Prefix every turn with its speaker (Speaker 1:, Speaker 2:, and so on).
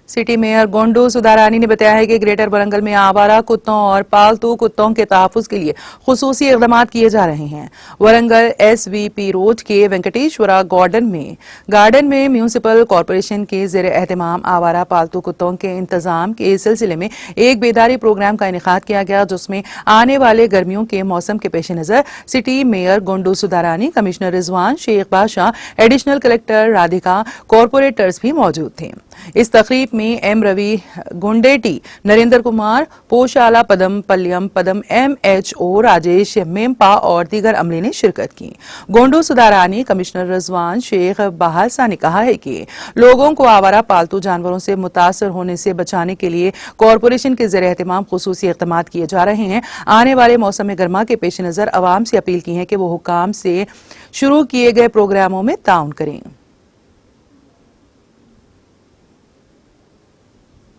Speaker 1: City mayor गोंडू Sudharani ने बताया है कि ग्रेटर वरंगल में आवारा कुत्तों और पालतू कुत्तों के तहफ्फुज के लिए खुसूसी इक़दाम किए जा रहे हैं। वरंगल SVP रोड के वेंकटेश्वरा गार्डन में म्यूनिसिपल कॉरपोरेशन के ज़ेर एहतमाम आवारा पालतू कुत्तों के इंतजाम के सिलसिले में एक बेदारी प्रोग्राम का इनेकाद किया गया, जिसमें आने वाले गर्मियों के मौसम के पेश नज़र city mayor गोंडू Sudharani, commissioner Rizwan Sheikh बादशाह, एडिशनल कलेक्टर राधिका, कॉरपोरेटर्स भी मौजूद थे। इस तकरीब में M रवि गुंडेटी, नरेंद्र कुमार, पोशाला पदम पल्लियम पदम MHO राजेश मेमपा और दीगर अमले ने शिरकत की। गोंडू सुधारानी, कमिश्नर रिजवान शेख बादशाह ने कहा है कि लोगों को आवारा पालतू जानवरों से मुतासर होने से बचाने के लिए कॉरपोरेशन के ज़ेर एहतमाम खुसूसी इक़दाम किए जा रहे हैं। आने वाले मौसम गर्मा के पेश नज़र अवाम से अपील की है कि वो हुकाम से शुरू किए गए प्रोग्रामों में ताउन करें।